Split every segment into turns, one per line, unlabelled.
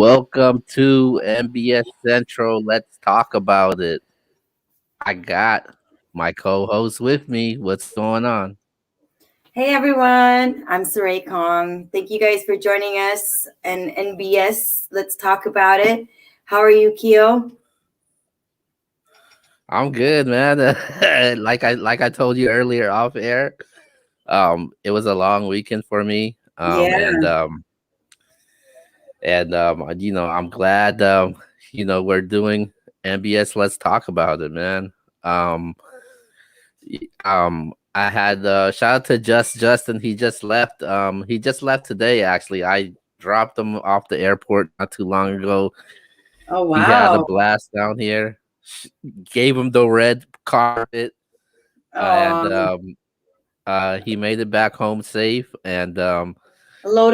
Welcome to MBS Central. Let's talk about it. I got my co-host with me. What's going on?
Hey everyone, I'm Saray Kong. Thank you guys for joining us and NBS. Let's talk about it. How are you, Keo?
I'm good, man. like I told you earlier off air. It was a long weekend for me.
Yeah,
I'm glad we're doing MBS. Let's talk about it, man. Um, I had shout out to Justin. He just left. He just left today. Actually, I dropped him off the airport not too long ago.
Oh
He had a
wow.
blast down here. Gave him the red carpet, and
Oh,
he made it back home safe. And
load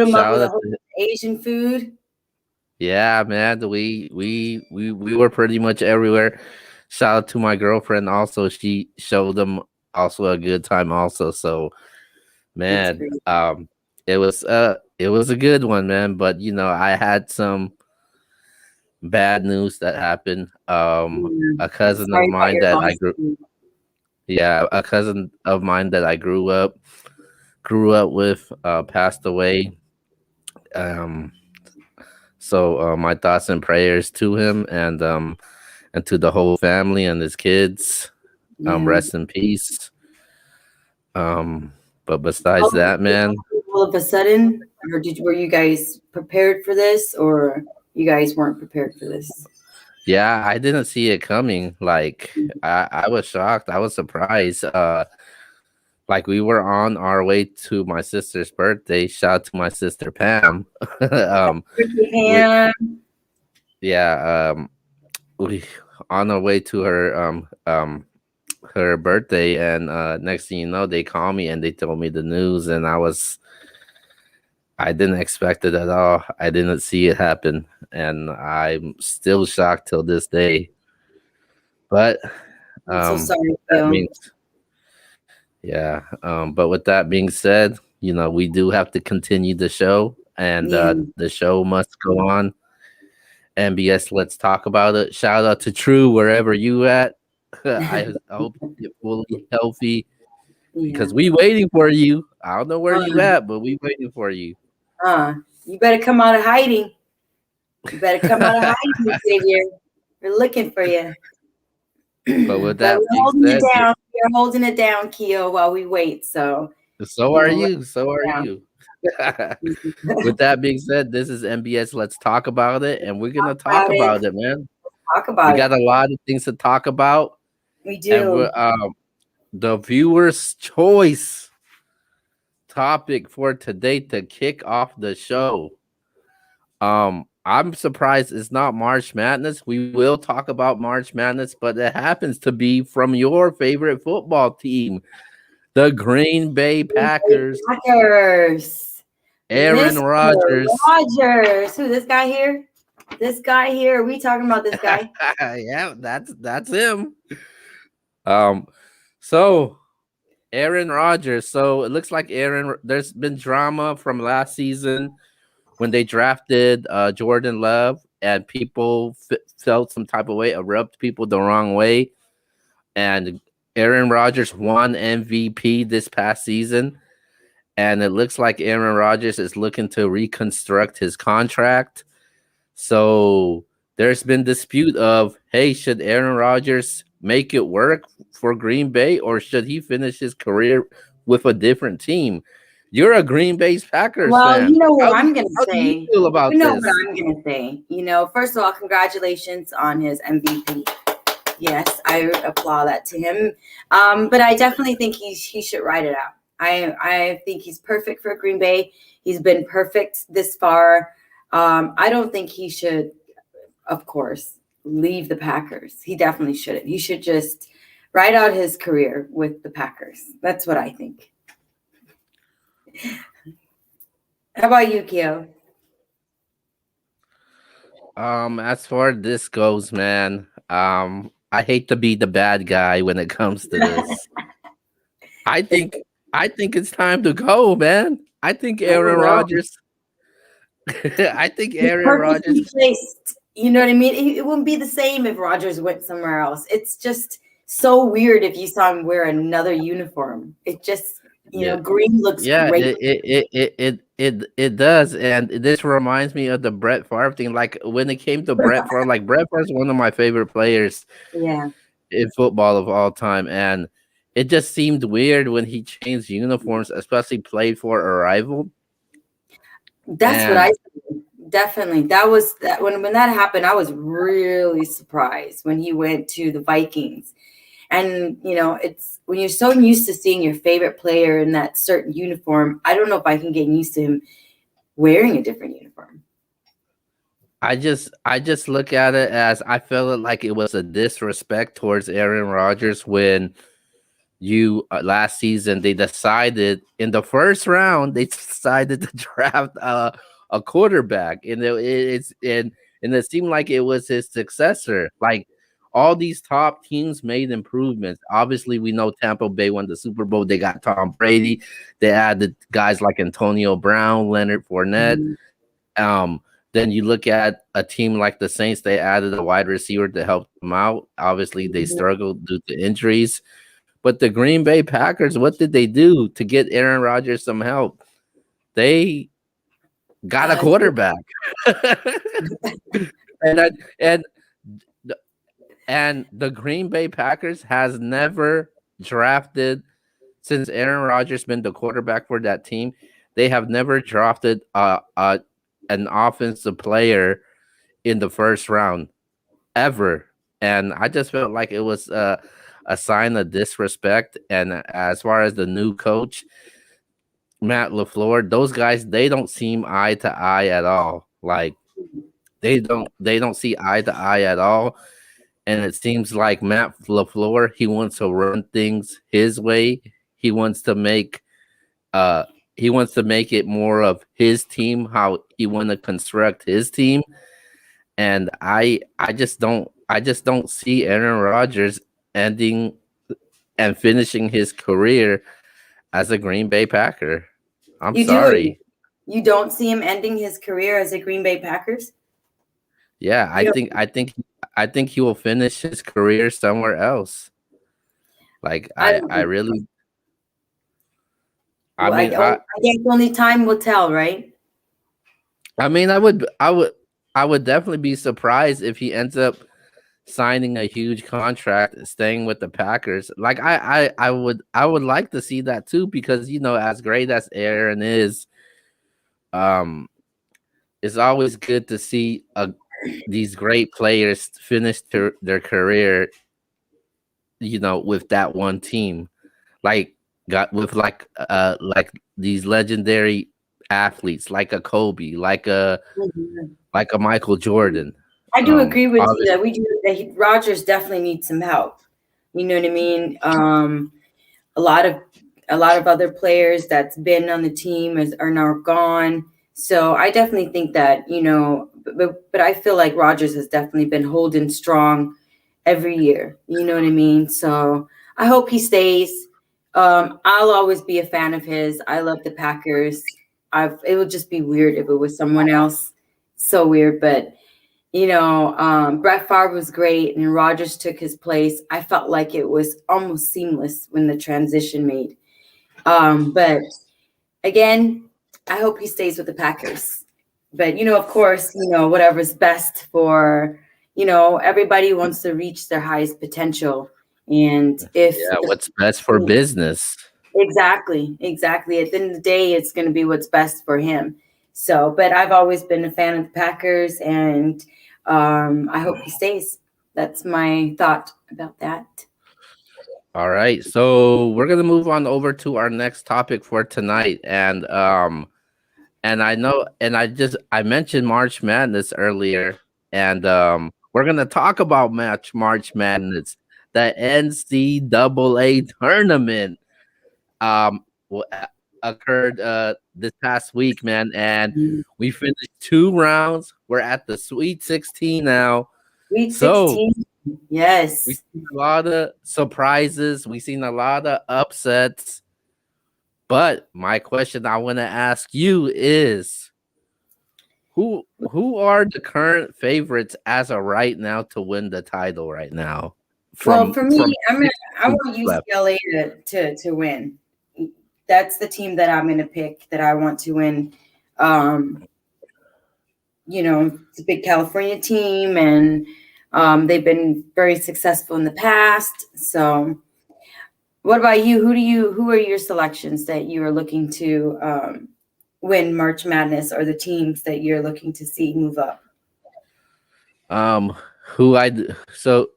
them up with
shout
a
out
whole
to
Asian food.
yeah, man. We were pretty much everywhere. Shout out to my girlfriend. Also, she showed them also a good time. Also, so
That's
man,
great.
it was a good one, man. But I had some bad news that happened.
Yeah.
A cousin of
Sorry about
mine
your
that I
loss.
grew yeah, a cousin of mine that I grew up with passed away. Um so my thoughts and prayers to him and to the whole family and his kids.
Yeah.
Rest in peace. Um but besides
All,
that, man,
all of a sudden, or were you guys prepared for this, or you guys weren't prepared for this?
yeah, I didn't see it coming. Like I was shocked. I was surprised. Like we were on our way to my sister's birthday. Shout out to my sister Pam. um,
Birthday
we,
Pam.
yeah, we on our way to her birthday, and next thing you know, they called me and they told me the news, and I didn't expect it at all. I didn't see it happen, and I'm still shocked till this day. But
I'm so sorry,
that
Keo.
means yeah. But with that being said, we do have to continue the show, and
Yeah.
the show must go on. MBS, let's talk about it. Shout out to True wherever you at. I hope you get fully healthy
Yeah.
because we waiting for you. I don't know where
Uh,
you at, but we waiting for you.
you better come out of hiding. You better come out of hiding, Xavier. We're looking for you.
But with
But
that
we're
being
holding it
said,
down. We're holding it down, Keo, while we wait. So,
so
you
are
know,
you. So are
yeah.
you. With that being said, this is MBS. Let's talk about it, and we're gonna talk
About it.
about it, man.
Talk
We
about it.
got a lot of things to talk about,
We
and
do.
the viewers' choice topic for today to kick off the show. I'm surprised it's not March Madness. We will talk about March Madness, but it happens to be from your favorite football team, the Green Bay Packers.
Packers.
Aaron
Mr.
Rodgers.
Rogers. Who, this guy here? This guy here. Are we talking about this guy?
Yeah, that's him. Um, so Aaron Rodgers. So it looks like there's been drama from last season when they drafted Jordan Love, and people felt some type of way, rubbed people the wrong way. And Aaron Rodgers won MVP this past season. And it looks like Aaron Rodgers is looking to reconstruct his contract. So there's been dispute of, hey, should Aaron Rodgers make it work for Green Bay, or should he finish his career with a different team? You're a Green Bay Packers
Well,
fan.
you know what
How do
I'm
you,
going to
how do you
say.
feel about
You know what
this?
I'm going to say. First of all, congratulations on his MVP. Yes, I applaud that to him. But I definitely think he should ride it out. I think he's perfect for Green Bay. He's been perfect this far. I don't think he should, of course, leave the Packers. He definitely shouldn't. He should just ride out his career with the Packers. That's what I think. How about you, Keo?
As far as this goes, man, I hate to be the bad guy when it comes to this. I think I think it's time to go, man. I think
I don't
Aaron
know.
Rodgers I think
He's
Aaron Rodgers.
perfectly placed. You know what I mean? It wouldn't be the same if Rogers went somewhere else. It's just so weird if you saw him wear another uniform. It just,
Yeah,
green looks
yeah,
great.
it does, and this reminds me of the Brett Favre thing. Like when it came to Brett Favre, like Brett Favre is one of my favorite players
Yeah,
in football of all time, and it just seemed weird when he changed uniforms, especially played for a rival.
that's what I
And
definitely. That was that when that happened. I was really surprised when he went to the Vikings. And it's when you're so used to seeing your favorite player in that certain uniform. I don't know if I can get used to him wearing a different uniform.
I just look at it as I felt like it was a disrespect towards Aaron Rodgers when you last season they decided in the first round they decided to draft a quarterback, and and it seemed like it was his successor. Like all these top teams made improvements. Obviously, we know Tampa Bay won the Super Bowl. They got Tom Brady. They added guys like Antonio Brown, Leonard Fournette.
Mhm.
Um, then you look at a team like the Saints. They added a wide receiver to help them out. Obviously, they struggled due to injuries. But the Green Bay Packers, what did they do to get Aaron Rodgers some help? They got a
Uh,
quarterback, and I, and the Green Bay Packers has never drafted since Aaron Rodgers been the quarterback for that team. They have never drafted an offensive player in the first round ever, and I just felt like it was a sign of disrespect. And as far as the new coach, Matt LaFleur, those guys, they don't seem eye to eye at all. Like they don't see eye to eye at all. And it seems like Matt LaFleur, he wants to run things his way. He wants to make uh he wants to make it more of his team, how he want to construct his team. And I just don't see Aaron Rodgers ending and finishing his career as a Green Bay Packer. I'm
you do.
sorry.
You don't see him ending his career as a Green Bay Packers.
Yeah, I
You know,
think I think I think he will finish his career somewhere else. Like
I
I
don't.
really I
Well,
mean
I guess only time will tell, right?
I mean I would definitely be surprised if he ends up signing a huge contract, staying with the Packers. Like I would like to see that too, because as great as Aaron is, um it's always good to see these great players finish their career, with that one team. Like got with like these legendary athletes, like a Kobe,
Mhm.
like a Michael Jordan.
I do agree with you
Obviously,
that Rogers definitely needs some help. You know what I mean? A lot of other players that's been on the team are now gone. So I definitely think that but I feel like Rogers has definitely been holding strong every year. You know what I mean? So I hope he stays. I'll always be a fan of his. I love the Packers. It would just be weird if it was someone else. So weird, but Brett Favre was great and Rodgers took his place. I felt like it was almost seamless when the transition made. But again, I hope he stays with the Packers. But of course, whatever's best for, everybody wants to reach their highest potential. And if
yeah, what's best for business.
exactly. At the end of the day, it's going to be what's best for him. So, but I've always been a fan of the Packers, and I hope he stays. That's my thought about that.
All right, so we're gonna move on over to our next topic for tonight, and I know, and I mentioned March Madness earlier, and we're gonna talk about March Madness, the NCAA tournament. What occurred this past week, man, and we finished 2 rounds. We're at the Sweet 16 now,
Sweet
so
16.
we
Yes.
seen a lot of surprises. We seen a lot of upsets. But my question I want to ask you is, who are the current favorites as of right now to win the title right now?
Well, for me,
From
I
16
want
left.
UCLA to win. That's the team that I'm going to pick that I want to win. Um, it's a big California team, and they've been very successful in the past. So, what about you? Who are your selections that you are looking to win March Madness, or the teams that you're looking to see move up?
Um, who I d- so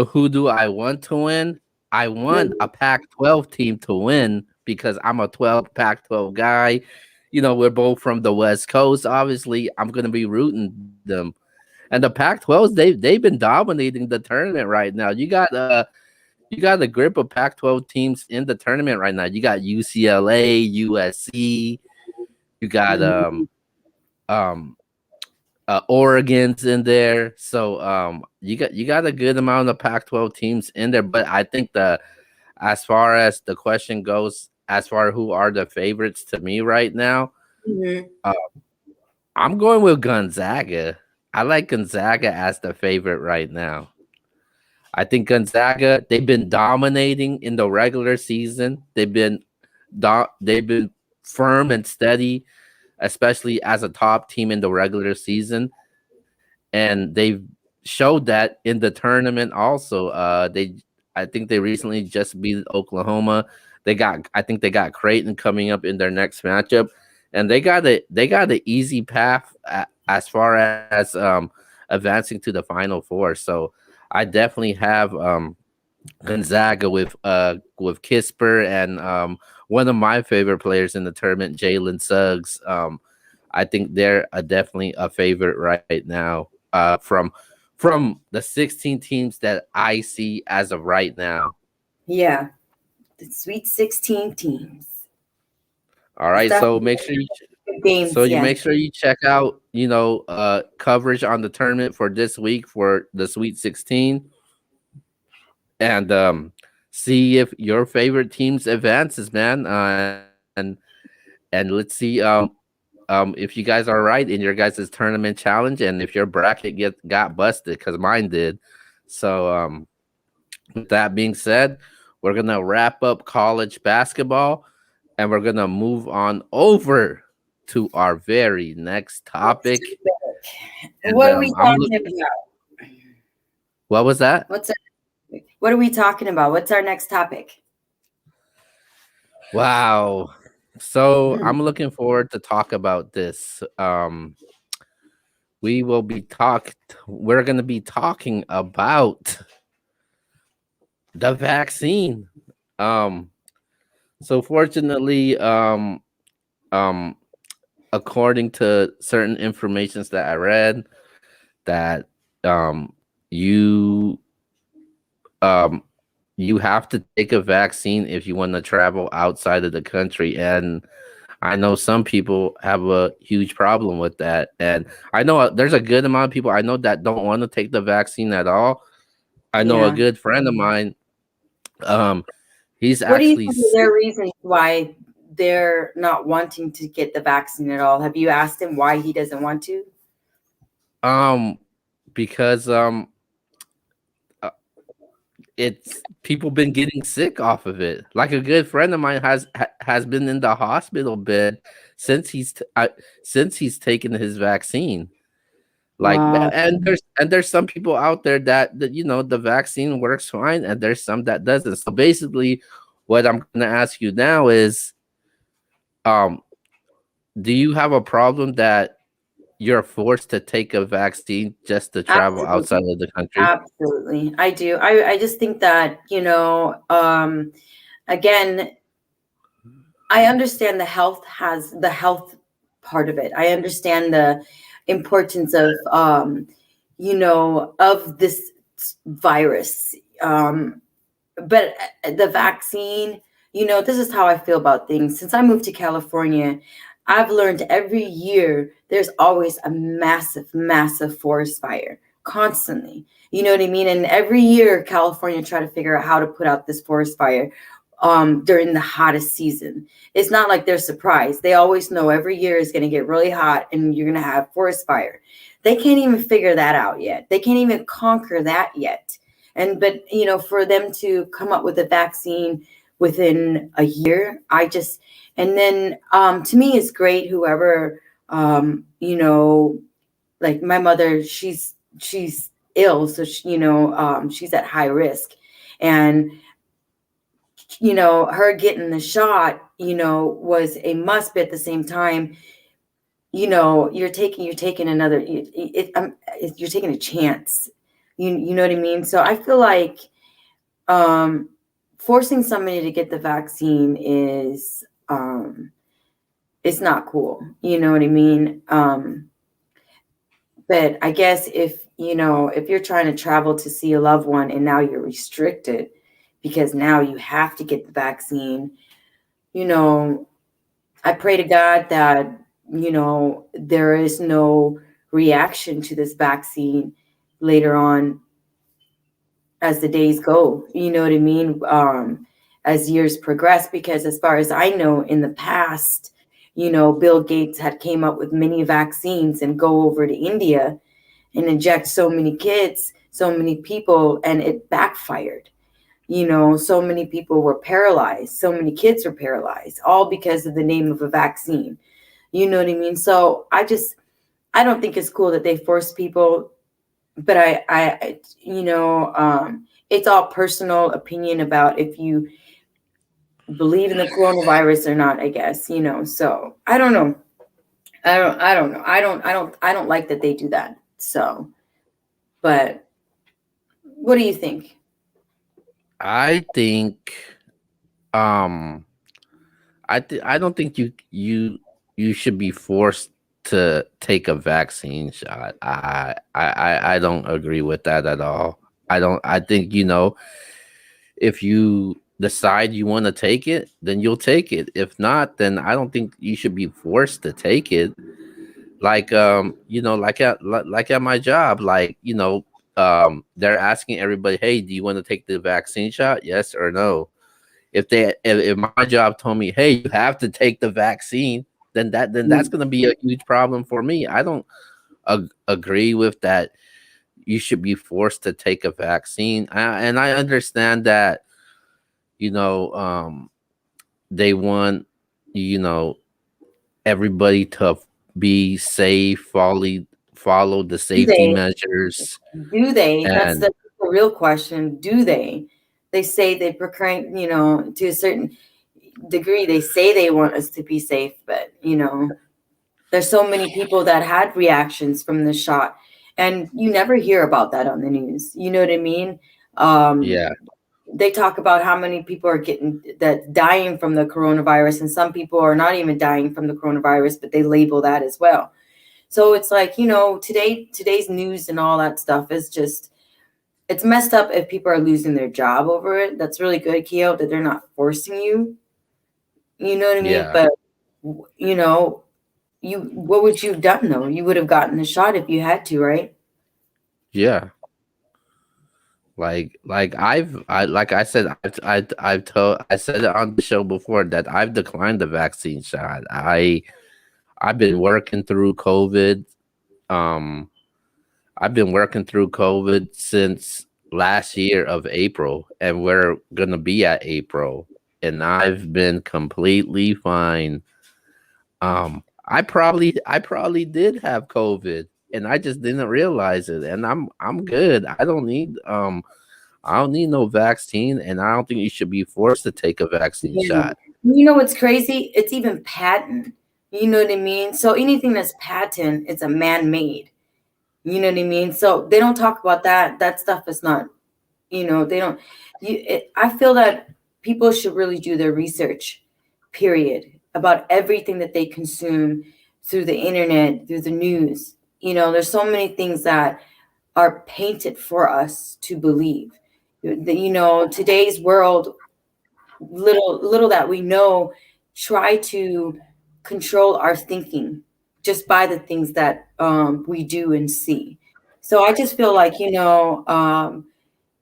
who do I want to win? I want a Pac-12 team to win because I'm a 12 Pac-12 guy. We're both from the West Coast. Obviously, I'm gonna be rooting them. And the Pac-12s, they've been dominating the tournament right now. You got a grip of Pac-12 teams in the tournament right now. You got UCLA, USC. You got um Oregon's in there. So you got a good amount of Pac-12 teams in there. But I think as far as the question goes, as far as who are the favorites to me right now,
Mhm.
uh, I'm going with Gonzaga. I like Gonzaga as the favorite right now. I think Gonzaga, they've been dominating in the regular season. They've been firm and steady, especially as a top team in the regular season, and they've showed that in the tournament also. I think they recently just beat Oklahoma. I think they got Creighton coming up in their next matchup, and they got an easy path as far as advancing to the Final Four. So I definitely have Gonzaga with Kisper and one of my favorite players in the tournament, Jalen Suggs. I think they're definitely a favorite right now. From the 16 teams that I see as of right now.
Yeah, the Sweet 16 teams.
All
It's
right, so
definitely
make sure you
good
so
games.
you
Yeah.
make sure you check out coverage on the tournament for this week for the Sweet 16 and see if your favorite teams advances, man. And let's see if you guys are right in your guys' tournament challenge and if your bracket got busted because mine did. So with that being said, we're gonna wrap up college basketball and we're gonna move on over to our very next
Next
topic.
topic.
And
What are we
I'm
talking about?
what was that?
What are we talking about? What's our next topic?
Wow. So I'm looking forward to talk about this. We're gonna be talking about the vaccine. Um, so fortunately, um, according to certain informations that I read, that um, you um, you have to take a vaccine if you want to travel outside of the country, and I know some people have a huge problem with that, and I know there's a good amount of people I know that don't want to take the vaccine at all. I know a
Yeah.
good friend of mine. Um, he's
What do you
actually
think are their reasons why they're not wanting to get the vaccine at all? Have you asked him why he doesn't want to?
um because uh, it's people been getting sick off of it. Like a good friend of mine has been in the hospital bed since since he's taken his vaccine. Like
Wow.
and there's some people out there that the vaccine works fine, and there's some that doesn't. So basically, what I'm gonna ask you now is, um, do you have a problem that you're forced to take a vaccine just to travel
Absolutely.
outside of the country?
Absolutely. I do. I just think that, again, I understand the health part of it. I understand the importance of of this virus. But the vaccine, this is how I feel about things. Since I moved to California, I've learned every year there's always a massive, massive forest fire constantly. You know what I mean? And every year, California try to figure out how to put out this forest fire. during the hottest season. It's not like they're surprised. They always know every year is going to get really hot and you're going to have forest fire. They can't even figure that out yet. They can't even conquer that yet. But for them to come up with a vaccine within a year, and then to me, it's great. Whoever, like my mother, she's ill, so she's at high risk, and her getting the shot, was a must. But at the same time, you're taking another, you're taking a chance. You know what I mean? So I feel like forcing somebody to get the vaccine is it's not cool. You know what I mean? But I guess if you're trying to travel to see a loved one and now you're restricted because now you have to get the vaccine, I pray to God that, there is no reaction to this vaccine later on as the days go, you know what I mean? As years progress, because as far as I know, in the past, Bill Gates had came up with many vaccines and go over to India and inject so many kids, so many people, and it backfired. So many people were paralyzed. So many kids were paralyzed, all because of the name of a vaccine. You know what I mean? So I don't think it's cool that they force people, but it's all personal opinion about if you believe in the coronavirus or not, I guess, so I don't know. I don't know. I don't like that they do that. So, but what do you think?
I think um I don't think you should be forced to take a vaccine shot. I don't agree with that at all. I think if you decide you want to take it, then you'll take it. If not, then I don't think you should be forced to take it. Like like at my job, like they're asking everybody, hey, do you want to take the vaccine shot, yes or no? If my job told me, hey, you have to take the vaccine, then that's going to be a huge problem for me. I don't agree with that. You should be forced to take a vaccine, and I understand that you know they want you know everybody to be safe, follow the
Do
safety
they?
measures,
Do they? That's
and
the real question. Do they? They say they proclaim, to a certain degree, they say they want us to be safe, but there's so many people that had reactions from the shot, and you never hear about that on the news. You know what I mean? Um,
yeah,
they talk about how many people are dying from the coronavirus, and some people are not even dying from the coronavirus, but they label that as well. So it's like, today's news and all that stuff is just, it's messed up if people are losing their job over it. That's really good, Keo, that they're not forcing you. You know what I mean?
yeah,
But what would you have done though? You would have gotten the shot if you had to, right?
yeah. Like I said, I said it on the show before that I've declined the vaccine shot. I've been working through COVID. Um, I've been working through COVID since last year of April, and we're gonna be at April, and I've been completely fine. I probably did have COVID, and I just didn't realize it, and I'm good. I don't need no vaccine, and I don't think you should be forced to take a vaccine
Yeah.
shot.
You know what's crazy? It's even patent. You know what I mean? So anything that's patent, it's a man-made. You know what I mean? So they don't talk about that. That stuff is not, they don't. I feel that people should really do their research, period, about everything that they consume through the internet, through the news. There's so many things that are painted for us to believe. Today's world, little that we know, try to control our thinking just by the things that we do and see. So I just feel like,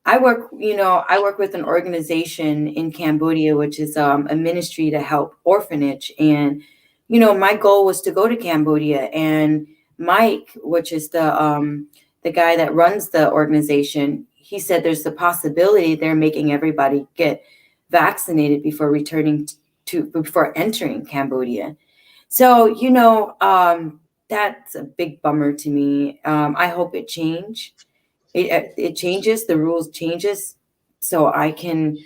I work with an organization in Cambodia, which is a ministry to help orphanage. And, my goal was to go to Cambodia. And Mike, which is the guy that runs the organization, he said there's the possibility they're making everybody get vaccinated before before entering Cambodia. So, that's a big bummer to me. I hope it changes, the rules changes, so I can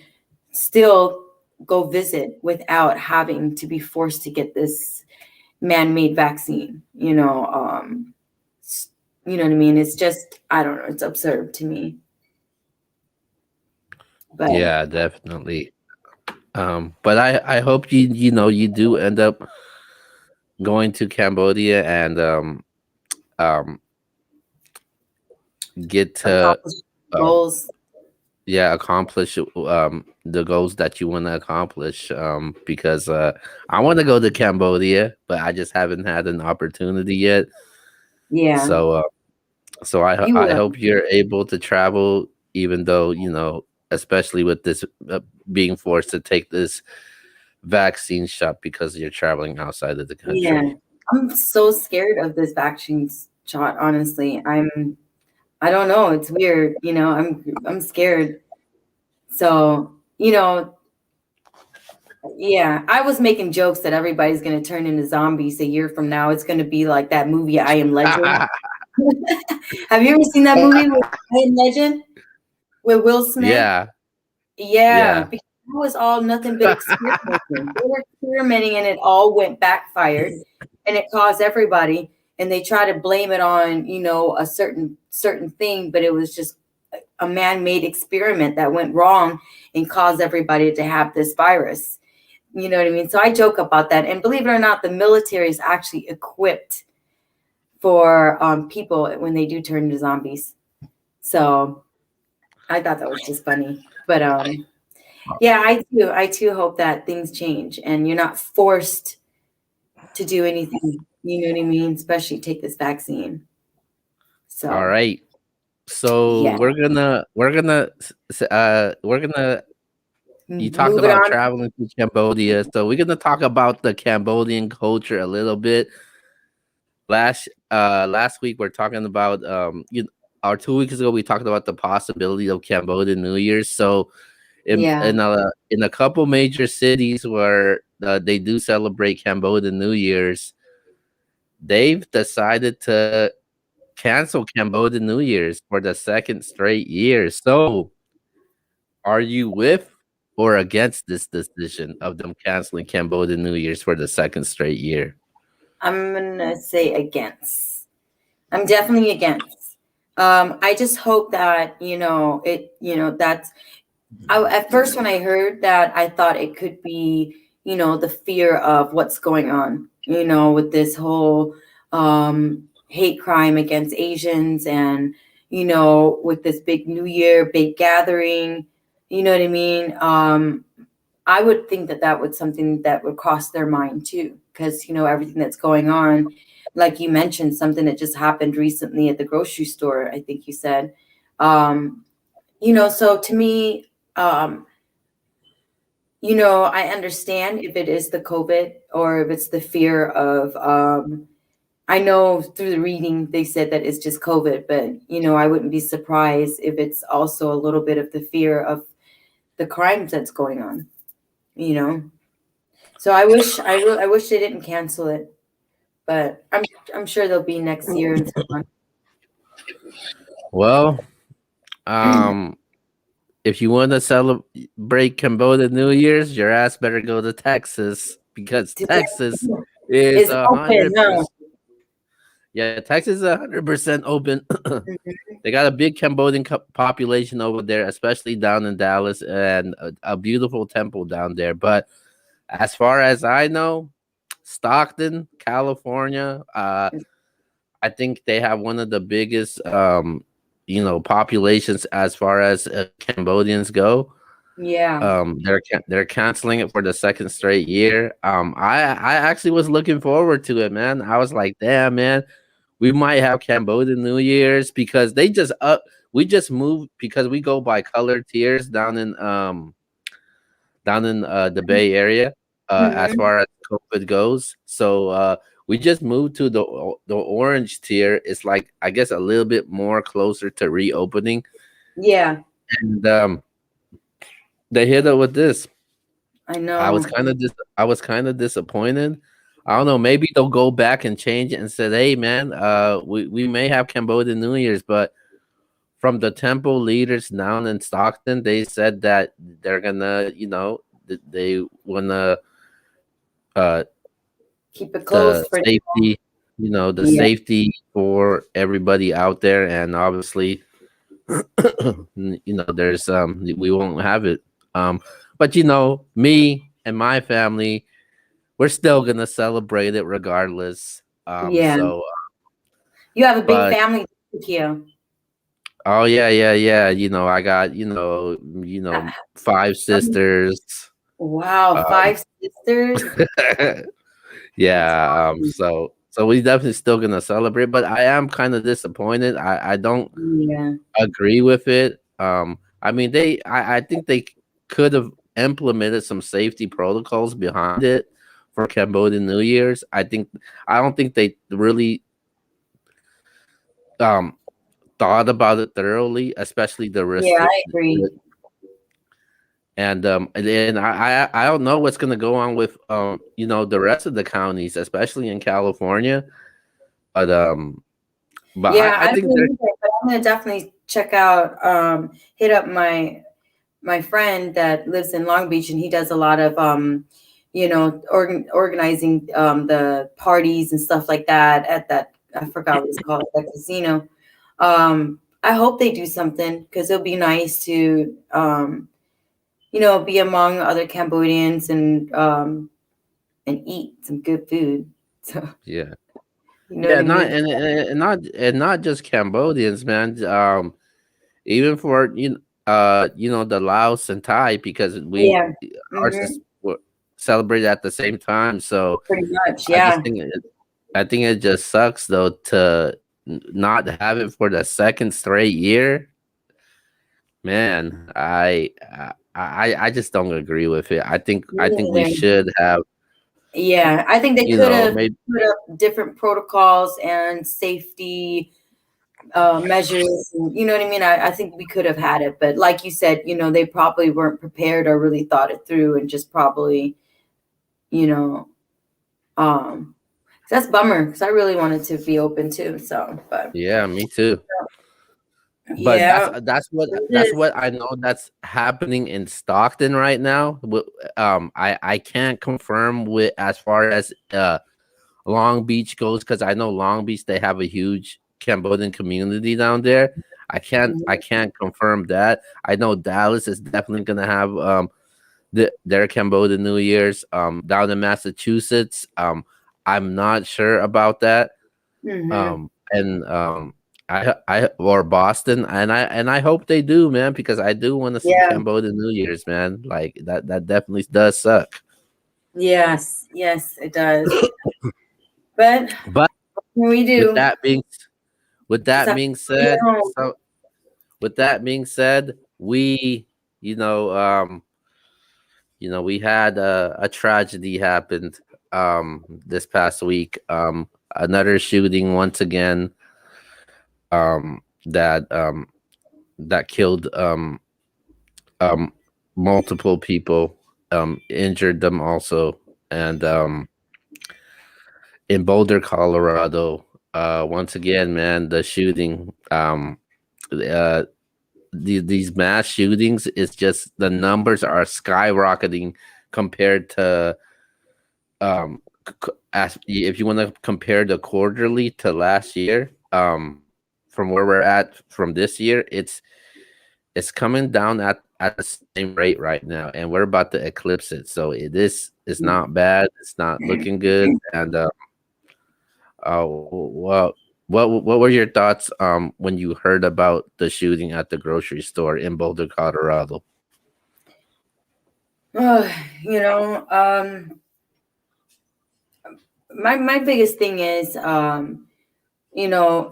still go visit without having to be forced to get this man-made vaccine. You know what I mean? It's just, I don't know, it's absurd to me. But
Yeah, definitely. But I hope you do end up going to Cambodia and um get to
accomplish
um
goals.
yeah, accomplish the goals that you want to accomplish, because I want to go to Cambodia, but I just haven't had an opportunity yet.
Yeah,
So
you
I
will.
hope you're able to travel, even though, especially with this being forced to take this vaccine shot because you're traveling outside of the
Yeah,
country.
I'm so scared of this vaccine shot, honestly. I don't know, it's weird, I'm scared. So, yeah, I was making jokes that everybody's going to turn into zombies a year from now. It's going to be like that movie I Am Legend. Have you ever seen that movie with I Am Legend with Will Smith?
Yeah,
Yeah,
yeah.
because it was all nothing but experimenting. They were experimenting and it all went backfired and it caused everybody, and they try to blame it on, a certain thing, but it was just a man-made experiment that went wrong and caused everybody to have this virus. You know what I mean? So I joke about that. And believe it or not, the military is actually equipped for people when they do turn into zombies. So I thought that was just funny. But yeah, I too hope that things change and you're not forced to do anything. You know what I mean? Especially take this vaccine.
All
So
right. So
yeah,
we're gonna you talked
move it
about
on.
traveling to Cambodia, so we're gonna talk about the Cambodian culture a little bit. Last week we're talking about or 2 weeks ago we talked about the possibility of Cambodian New Year's. So
Yeah.
in a couple major cities where they do celebrate Cambodian New Year's, they've decided to cancel Cambodian New Year's for the second straight year. So are you with or against this decision of them canceling Cambodian New Year's for the second straight year?
I'm gonna say against. I'm definitely against. I just hope that that's. At first, when I heard that, I thought it could be the fear of what's going on, with this whole hate crime against Asians, and with this big New Year, big gathering. You know what I mean? I would think that that would something that would cross their mind too, because everything that's going on, like you mentioned, something that just happened recently at the grocery store. I think you said, um, so to me, I understand if it is the COVID or if it's the fear of. I know through the reading they said that it's just COVID, but I wouldn't be surprised if it's also a little bit of the fear of the crimes that's going on. You know. So I wish they didn't cancel it, but I'm sure they'll be next year and so on.
Well, um, if you want to celebrate Cambodia New Year's, your ass better go to Texas because Texas is
It's
a
open,
hundred
no.
percent. Yeah, Texas is 100% open. They got a big Cambodian population over there, especially down in Dallas, and a beautiful temple down there. But as far as I know, Stockton, California, I think they have one of the biggest, populations as far as Cambodians go.
Yeah.
They're canceling it for the second straight year. I actually was looking forward to it, man. I was like, damn, man, we might have Cambodian New Year's because they just up we just moved because we go by color tiers down in the Bay Area as
Hmm.
far as COVID goes. So we just moved to the orange tier. It's like I guess a little bit more closer to reopening,
Yeah,
and they hit up with this.
I know.
I was kind of disappointed. I don't know. Maybe they'll go back and change it and said, "Hey, man, we may have Cambodian New Year's, but from the temple leaders down in Stockton, they said that they're gonna, they wanna uh
Keep it
the
closed for
safety, the
yeah,
safety for everybody out there, and obviously, there's we won't have it. But me and my family, we're still gonna celebrate it regardless.
yeah.
So,
You have a big
but
family, Kia.
oh yeah, yeah, yeah. I got five
Um,
sisters.
wow,
Um,
five sisters. That's
yeah.
awesome.
So we definitely still gonna celebrate, but I am kind of disappointed. I don't
Yeah,
agree with it. I mean, I think they could have implemented some safety protocols behind it for Cambodian New Year's. I don't think they really um thought about it thoroughly, especially the
yeah,
risk.
I agree.
And then I don't know what's gonna go on with the rest of the counties, especially in California. But
Yeah,
I
I don't
think
know either, but I'm gonna definitely check out. Hit up my friend that lives in Long Beach, and he does a lot of organizing the parties and stuff like that at that. I forgot what it's called, that casino. I hope they do something because it'll be nice to be among other Cambodians and eat some good food. So
yeah.
you know what
Yeah,
I
not
mean?
and not just Cambodians, man. Even for the Laos and Thai because
Yeah.
ours
Hmm.
is celebrated at the same time. So
Pretty much.
I just
Yeah.
think it just sucks though to not have it for the second straight year. Man, I just don't agree with it. I think we
Me neither.
should have
Yeah, I think they could have
maybe
put up different protocols and safety measures. And, you know what I mean? I think we could have had it, but like you said, they probably weren't prepared or really thought it through, and just probably, you know, um, that's bummer because I really wanted to be open too. So, but
yeah, me too. But
yeah,
that's
it is.
what I know that's happening in Stockton right now. I can't confirm with as far as Long Beach goes because I know Long Beach they have a huge Cambodian community down there. I can't confirm that. I know Dallas is definitely gonna have their Cambodian New Year's down in Massachusetts. I'm not sure about that.
Mm-hmm.
And I or Boston, and I hope they do, man, because I do want to see
Yeah.
Cambodian New Year's, man. Like that definitely does suck.
Yes. Yes, it does. But
But
what we
with
do,
that being with
just
that
have to
being
bring it
said,
home.
we you know we had a tragedy happened this past week. Another shooting once again um that um that killed um multiple people, injured them also, and in Boulder, Colorado, once again, man, the shooting, uh these mass shootings is just the numbers are skyrocketing compared to as if you want to compare the quarterly to last year, from where we're at from this year, it's coming down at the same rate right now, and we're about to eclipse it. So it's not bad. It's not looking good. And well, what were your thoughts when you heard about the shooting at the grocery store in Boulder, Colorado?
Oh, you know, my biggest thing is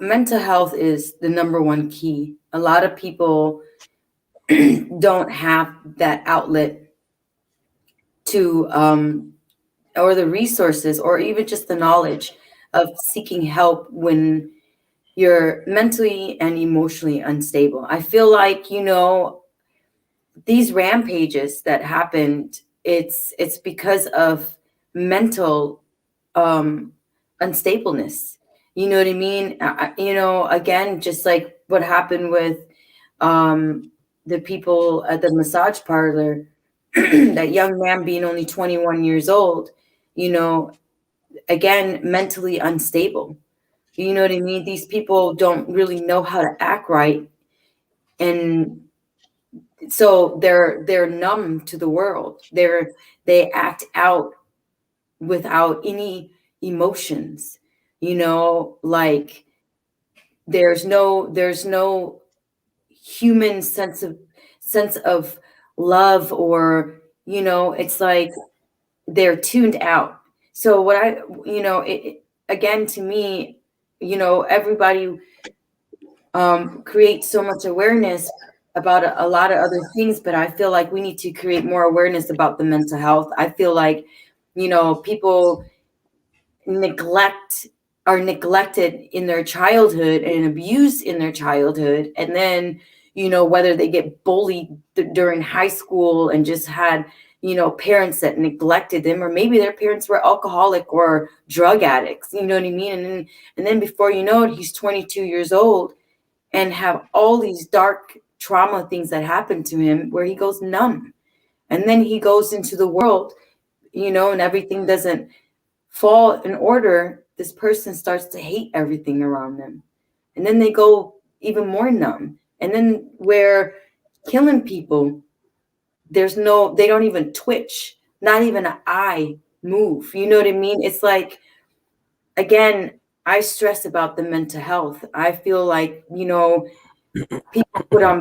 mental health is the number one key a lot of people don't have that outlet to or the resources or even just the knowledge of seeking help when you're mentally and emotionally unstable. I feel like, these rampages that happened, it's because of mental unstableness. You know what I mean? Again, just like what happened with the people at the massage parlor, that young man being only 21 years old, you know, again, mentally unstable. You know what I mean? These people don't really know how to act right. And so they're numb to the world. They act out without any emotions, like there's no human sense of love, or it's like they're tuned out. So what I again, to me, everybody create so much awareness about a lot of other things, but I feel like we need to create more awareness about the mental health. I feel like, people neglect are neglected in their childhood and abused in their childhood, and then whether they get bullied during high school and just had parents that neglected them, or maybe their parents were alcoholic or drug addicts, you know what I mean, and then before you know it, he's 22 years old and have all these dark trauma things that happen to him, where he goes numb, and then he goes into the world, and everything doesn't fall in order. This person starts to hate everything around them, and then they go even more numb, and then where killing people, they don't even twitch, not even an eye move, you know what I mean? It's like, again, I stress about the mental health. I feel like, people put a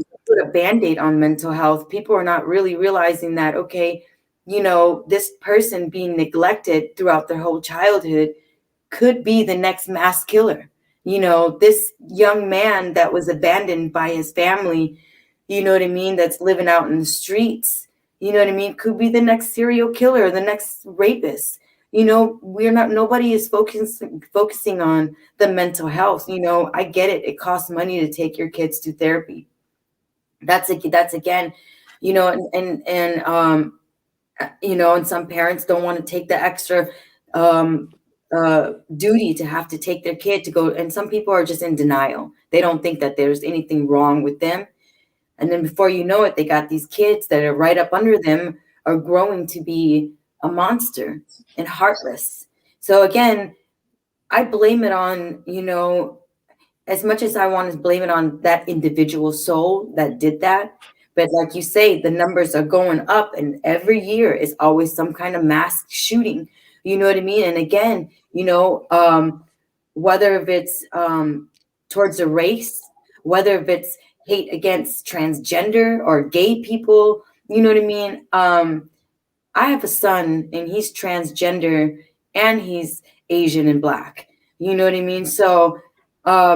band-aid on mental health. People are not really realizing that, okay, this person being neglected throughout their whole childhood could be the next mass killer. This young man that was abandoned by his family, you know what I mean, that's living out in the streets, you know what I mean, could be the next serial killer, the next rapist. Nobody is focusing on the mental health. I get it. It costs money to take your kids to therapy. That's again, and some parents don't want to take the extra duty to have to take their kid to go. And some people are just in denial. They don't think that there's anything wrong with them. And then before you know it, they got these kids that are right up under them are growing to be a monster and heartless. So again, I blame it on, as much as I want to blame it on that individual soul that did that. But like you say, the numbers are going up, and every year is always some kind of mass shooting. You know what I mean? And again, whether if it's towards a race, whether if it's hate against transgender or gay people, you know what I mean? I have a son, and he's transgender, and he's Asian and Black. You know what I mean? So, I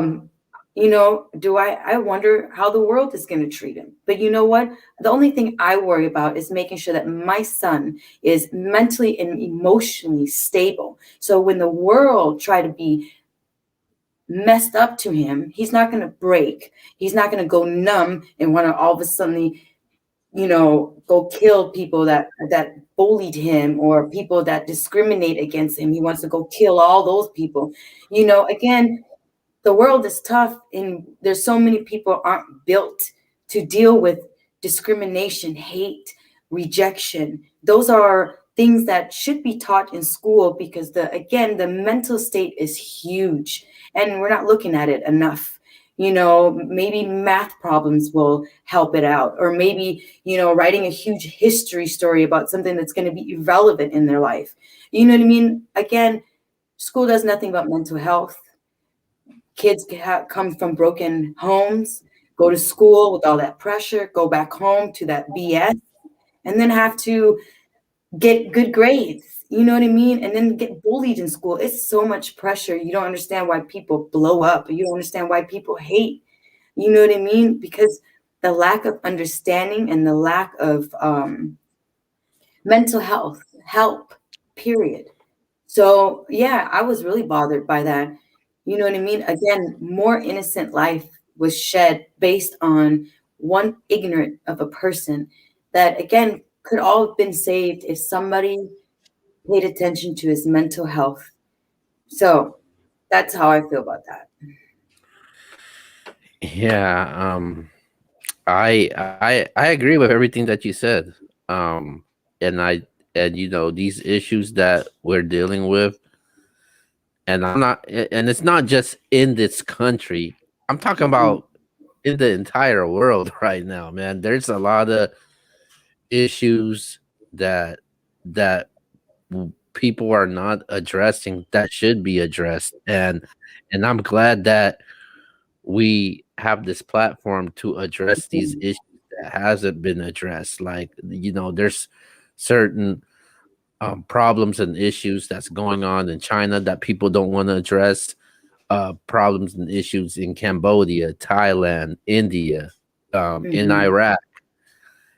wonder how the world is going to treat him. But you know what? The only thing I worry about is making sure that my son is mentally and emotionally stable. So when the world try to be messed up to him, he's not going to break. He's not going to go numb and want to all of a sudden, go kill people that bullied him or people that discriminate against him. He wants to go kill all those people. Again, the world is tough, and there's so many people aren't built to deal with discrimination, hate, rejection. Those are things that should be taught in school, because the mental state is huge, and we're not looking at it enough. Maybe math problems will help it out, or maybe, writing a huge history story about something that's going to be irrelevant in their life. You know what I mean? Again, school does nothing about mental health. Kids come from broken homes, go to school with all that pressure, go back home to that BS, and then have to get good grades. You know what I mean? And then get bullied in school. It's so much pressure. You don't understand why people blow up. You don't understand why people hate. You know what I mean? Because the lack of understanding and the lack of mental health help, period. So yeah, I was really bothered by that. You know what I mean? Again, more innocent life was shed based on one ignorant of a person that again could all have been saved if somebody paid attention to his mental health. So that's how I feel about that.
Yeah, I agree with everything that you said. Um, and these issues that we're dealing with, and and it's not just in this country. I'm talking
Mhm.
about in the entire world right now, man. There's a lot of issues that that people are not addressing that should be addressed, and I'm glad that we have this platform to address these issues that hasn't been addressed. Like, there's certain problems and issues that's going on in China that people don't want to address. Problems and issues in Cambodia, Thailand, India, in
Mhm.
Iraq,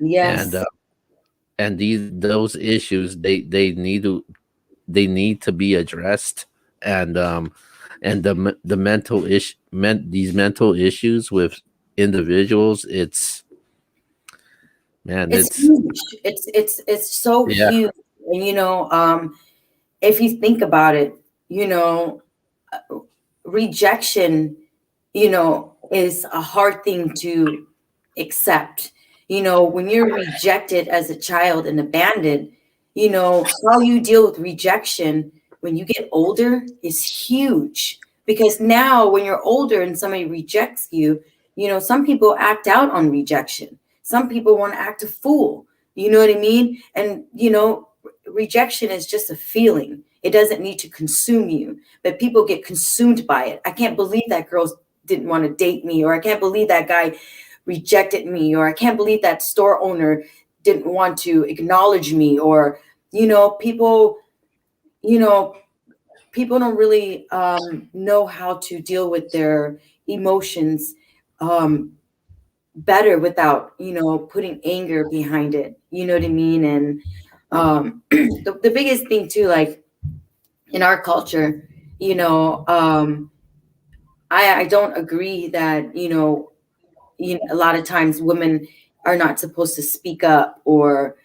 and
Yes,
those issues, they need to be addressed. And the these mental issues with individuals, it's, man,
it's
it's,
huge. It's so
yeah,
huge. And if you think about it, you know, rejection, is a hard thing to accept. When you're rejected as a child and abandoned, how you deal with rejection when you get older is huge. Because now, when you're older and somebody rejects you, some people act out on rejection. Some people want to act a fool. You know what I mean? And, rejection is just a feeling. It doesn't need to consume you, but people get consumed by it. I can't believe that girl didn't want to date me, or I can't believe that guy rejected me, or I can't believe that store owner didn't want to acknowledge me, or people, you know people don't really know how to deal with their emotions better without putting anger behind it. You know what I mean? And the biggest thing too, like in our culture, you know I don't agree that a lot of times women are not supposed to speak up, or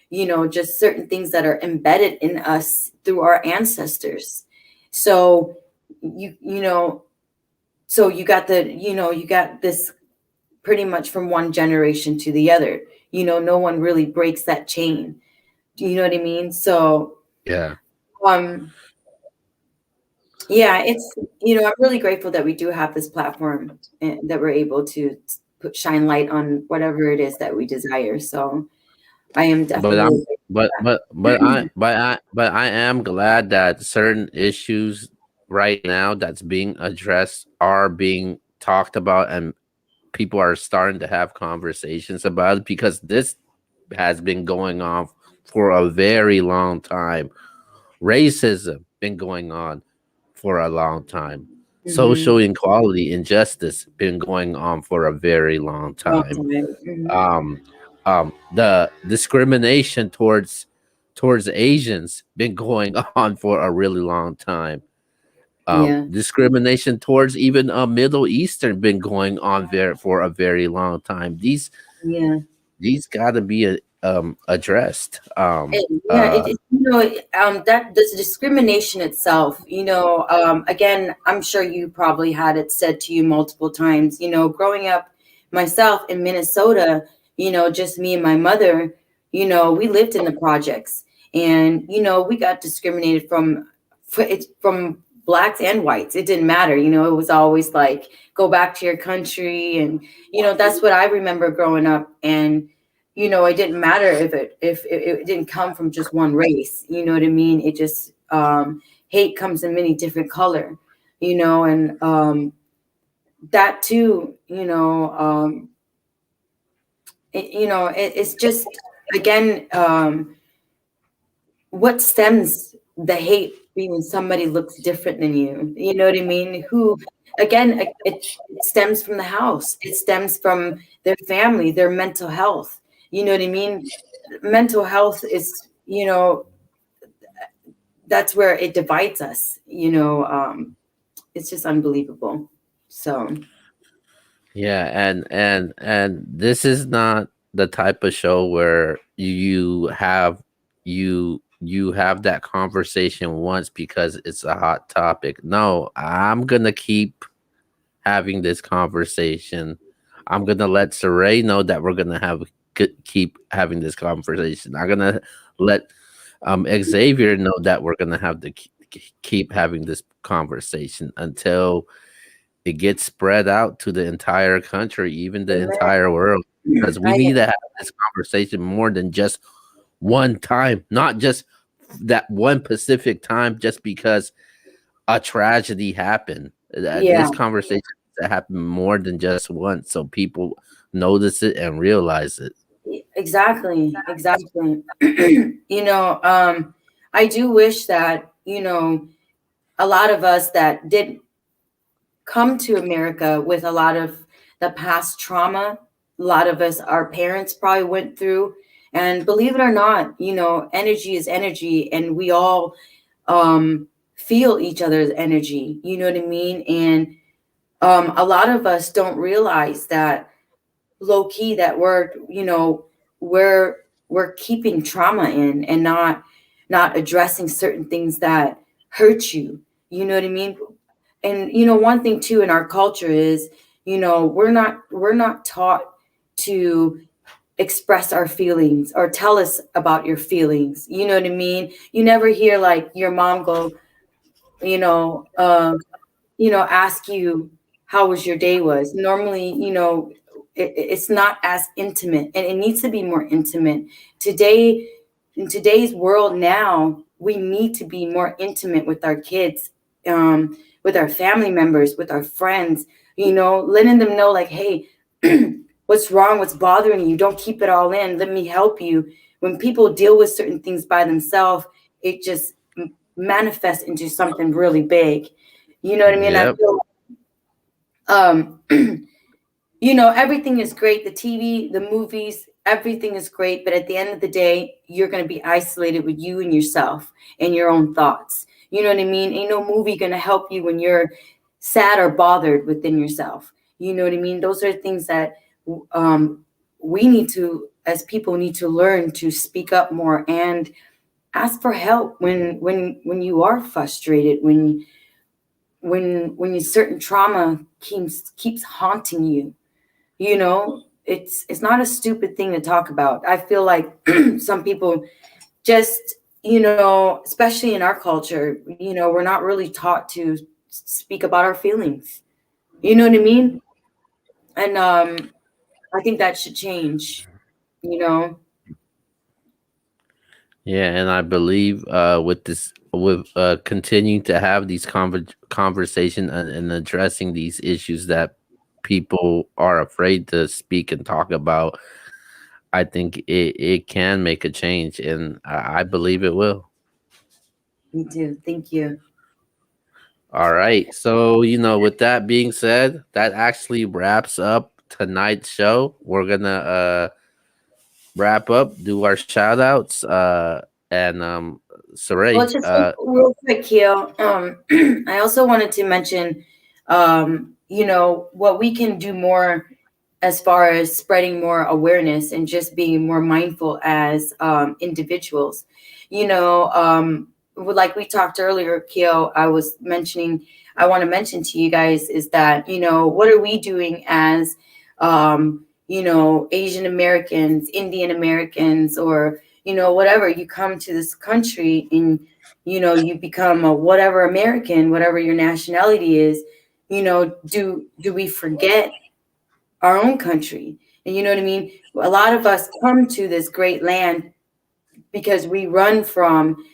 just certain things that are embedded in us through our ancestors. So you know so you got this pretty much from one generation to the other. No one really breaks that chain. Do you know what I mean? So
yeah.
um yeah, I'm really grateful that we do have this platform and that we're able to put shine light on whatever it is that we desire. So I am
But
definitely
I'm
grateful for
but I am glad that certain issues right now that's being addressed are being talked about, and people are starting to have conversations about it, because this has been going on for a very long time. Racism been going on for a long time.
that.
Social inequality, injustice been going on for a very long
Long
time.
time.
Um, the discrimination towards Asians been going on for a really long time.
Yeah,
Discrimination towards even Middle Eastern been going on there for a very long time.
yeah.
These got to be addressed.
Yeah, that this discrimination itself, again, I'm sure you probably had it said to you multiple times. Growing up myself in Minnesota, just me and my mother, we lived in the projects, and we got discriminated from blacks and whites. It didn't matter. It was always like, go back to your country, and that's what I remember growing up. And it didn't matter if it didn't come from just one race. You know what I mean? It just hate comes in many different color, and that too, it's just again what stems the hate be when somebody looks different than you. You know what I mean? Who, again, it stems from the house. It stems from their family, their mental health. You know what I mean? Mental health is, that's where it divides us. It's just unbelievable. So
Yeah, and this is not the type of show where you have that conversation once because it's a hot topic. No, I'm gonna keep having this conversation. I'm gonna let Saray know that we're gonna keep having this conversation. I'm gonna let Xavier know that we're gonna have to keep having this conversation until it gets spread out to the entire country, even the entire world. Because we
I
need to have this conversation more than just one time, not just that one specific time, just because a tragedy happened.
yeah,
This conversation needs to happen more than just once, so people notice it and realize it.
exactly. I do wish that, a lot of us that did come to America with a lot of the past trauma, a lot of us, our parents probably went through. And believe it or not, energy is energy, and we all feel each other's energy. You know what I mean? And a lot of us don't realize that low key that we're we're keeping trauma in and not addressing certain things that hurt you. You know what I mean? And one thing too in our culture is, we're not taught to express our feelings or tell us about your feelings. You know what I mean? You never hear like your mom go, you know, uh, ask you how was your day was. Normally, it's not as intimate, and it needs to be more intimate. Today, in today's world now, we need to be more intimate with our kids, with our family members, with our friends, letting them know like, hey, what's wrong, what's bothering you, don't keep it all in, let me help you. When people deal with certain things by themselves, it just manifests into something really big. You know what I mean? I
Yep.
feel everything is great. The TV, the movies, everything is great. But at the end of the day, you're going to be isolated with you and yourself and your own thoughts. You know what I mean? Ain't no movie going to help you when you're sad or bothered within yourself. You know what I mean? Those are things that we need to, as people, need to learn to speak up more and ask for help when you are frustrated, when certain trauma keeps haunting you. It's not a stupid thing to talk about. I feel like some people just, especially in our culture, we're not really taught to speak about our feelings. You know what I mean? And I think that should change. you know
Yeah, and I believe with continuing to have these conversation and addressing these issues that people are afraid to speak and talk about, I think it can make a change, and I believe it will.
Me too. Thank you.
All right. So, with that being said, that actually wraps up tonight's show. We're gonna wrap up, do our shout outs, and
Well,
Saray,
just real quick, Keo. I also wanted to mention, what we can do more as far as spreading more awareness and just being more mindful as individuals. Like we talked earlier, Keo, I want to mention to you guys is that, what are we doing as, Asian Americans, Indian Americans, or, whatever, you come to this country and, you become a whatever American, whatever your nationality is, do we forget our own country? And you know what I mean? A lot of us come to this great land because we run from,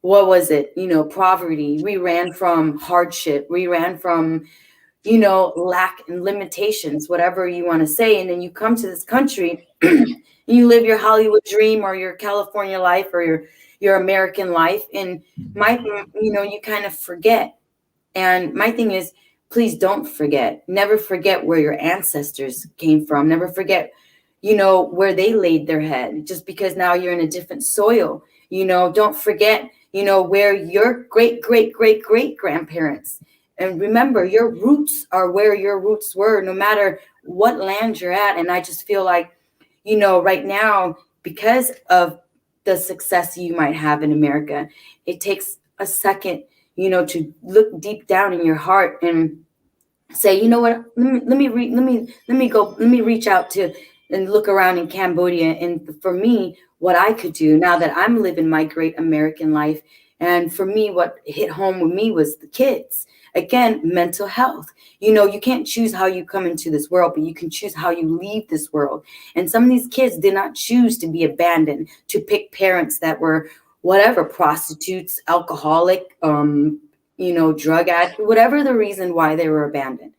what was it? Poverty. We ran from hardship. We ran from, lack and limitations, whatever you want to say. And then you come to this country You live your Hollywood dream or your California life or your American life, and you kind of forget. And my thing is, please don't forget. Never forget where your ancestors came from. Never forget, where they laid their head. Just because now you're in a different soil, don't forget, where your great, great, great, great grandparents. And remember, your roots are where your roots were, no matter what land you're at. And I just feel like, right now, because of the success you might have in America, it takes a second, to look deep down in your heart and say, you know what, let me reach out to and look around in Cambodia. And for me, what I could do now that I'm living my great American life. And for me, what hit home with me was the kids. Again, mental health. You can't choose how you come into this world, but you can choose how you leave this world. And some of these kids did not choose to be abandoned, to pick parents that were whatever, prostitutes, alcoholic, drug addict, whatever the reason why they were abandoned.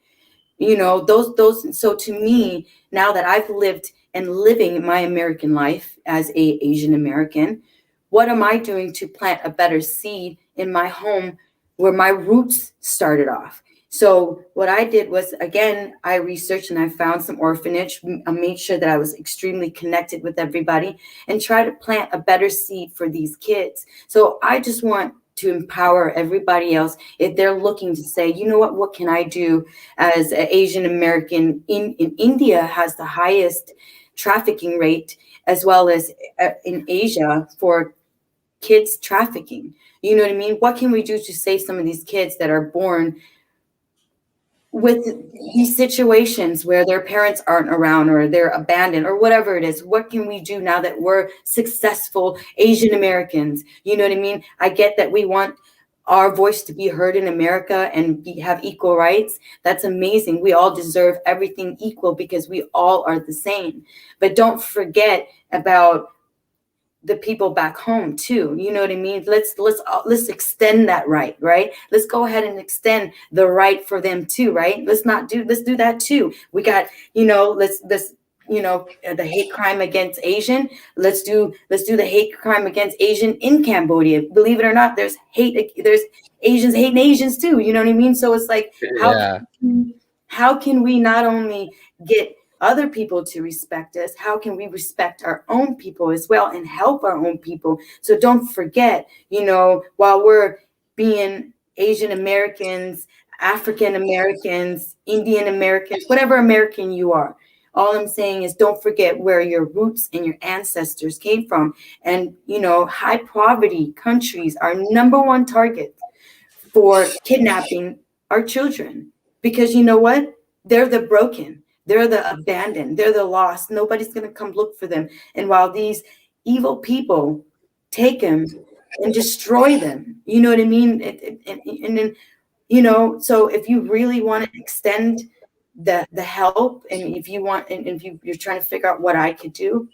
Those. So to me, now that I've lived and living my American life as a Asian American, what am I doing to plant a better seed in my home where my roots started off? So what I did was, again, I researched and I found some orphanage. I made sure that I was extremely connected with everybody and try to plant a better seed for these kids. So I just want to empower everybody else if they're looking to say, you know what can I do as an Asian American? In India has the highest trafficking rate, as well as in Asia, for kids trafficking. You know what I mean? What can we do to save some of these kids that are born with these situations where their parents aren't around or they're abandoned or whatever it is? What can we do now that we're successful Asian Americans? You know what I mean? I get that we want our voice to be heard in America and have equal rights. That's amazing. We all deserve everything equal because we all are the same. But don't forget about the people back home too. You know what I mean? Let's extend that right? Let's go ahead and extend the right for them too, right? Let's do that too. We got, let's the hate crime against Asian. Let's do the hate crime against Asian in Cambodia. Believe it or not, there's Asians hating Asians too. You know what I mean? So it's like,
Yeah.
how can we not only get other people to respect us, how can we respect our own people as well and help our own people? So don't forget, while we're being Asian Americans, African Americans, Indian Americans, whatever American you are, all I'm saying is don't forget where your roots and your ancestors came from. And, high poverty countries are number one target for kidnapping our children. Because you know what? They're the broken. They're the abandoned. They're the lost. Nobody's going to come look for them. And while these evil people take them and destroy them, you know what I mean? And then, so if you really want to extend the help, and if you want, and if you're trying to figure out what I could do,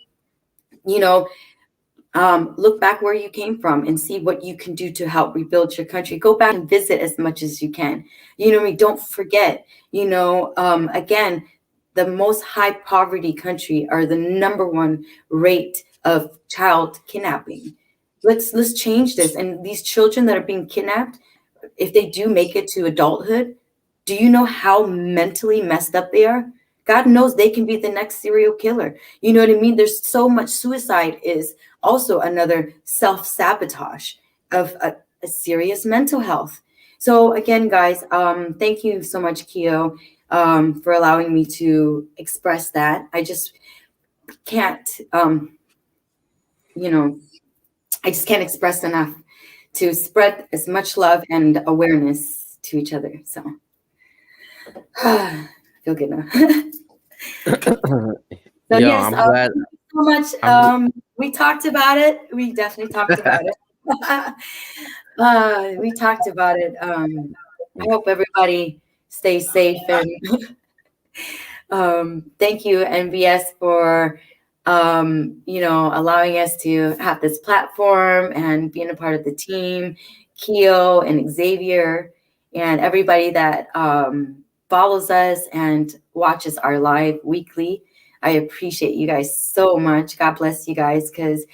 look back where you came from and see what you can do to help rebuild your country. Go back and visit as much as you can. You know what I mean? Don't forget, again, the most high poverty country are the number one rate of child kidnapping. Let's change this. And these children that are being kidnapped, if they do make it to adulthood, do you know how mentally messed up they are? God knows they can be the next serial killer. You know what I mean? There's so much suicide is also another self-sabotage of a serious mental health. So again, guys, thank you so much, Keo, for allowing me to express that. I just can't, I just can't express enough to spread as much love and awareness to each other. So feel good now. So
Yo,
yes,
I'm glad.
thank you so much. We talked about it. We definitely talked about it. We talked about it. I hope everybody stays safe, and thank you, NBS, for allowing us to have this platform and being a part of the team. Keo and Xavier and everybody that follows us and watches our live weekly. I appreciate you guys so much. God bless you guys, because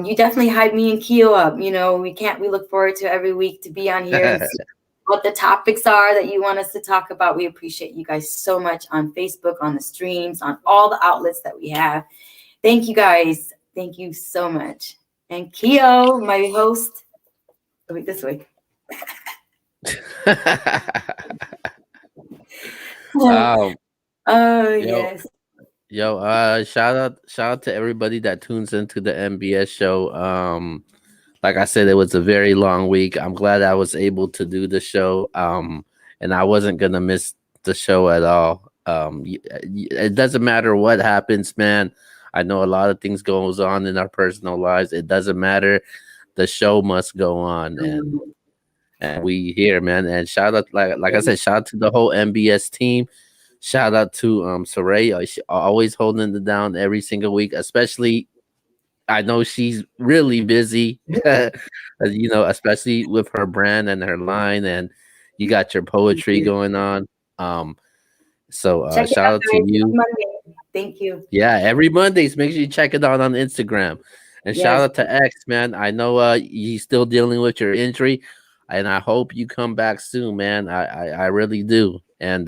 you definitely hype me and Keo up. We look forward to every week to be on here and see what the topics are that you want us to talk about. We appreciate you guys so much on Facebook, on the streams, on all the outlets that we have. Thank you guys. Thank you so much. And Keo, my host, wait, this way.
um,
Oh,
yo,
yes.
shout out to everybody that tunes into the MBS show. Like I said, it was a very long week. I'm glad I was able to do the show. And I wasn't gonna miss the show at all. It doesn't matter what happens, man. I know a lot of things goes on in our personal lives. It doesn't matter. The show must go on, and we here, man. And shout out, like I said, shout out to the whole MBS team. Shout out to Saray, always holding it down every single week, especially I know she's really busy, especially with her brand and her line, and you got your poetry going on. Um, so
Check it
shout
out,
out to
guys.
you.
Monday. Thank you.
Yeah, every Mondays, make sure you check it out on Instagram. And shout
Yes.
out to X, man. I know you're still dealing with your injury, and I hope you come back soon, man. I really do. And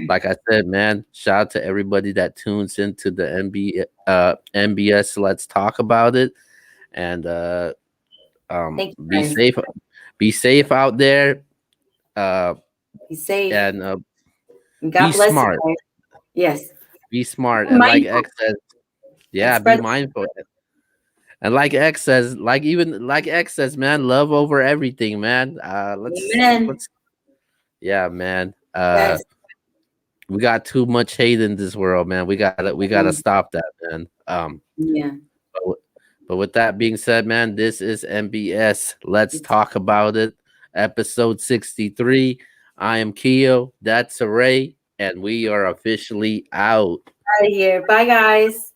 like I said, man, shout out to everybody that tunes into the MBS. Let's talk about it, and
Thank you,
be
guys.
safe. Be safe out there,
Be safe.
and
And God
be
bless
smart.
you guys. Yes.
Be smart,
Be
and like
mindful
X says,
and
yeah, be
spread.
mindful. And like X says, man, love over everything, man.
Amen.
Yeah, man.
Yes.
We got too much hate in this world, man. We gotta
Mm,
stop that, man.
yeah.
But, but with that being said, man, this is MBS. Let's talk about it. Episode 63. I am Keo. That's Ray, and we are officially out.
Out of here. Bye, guys.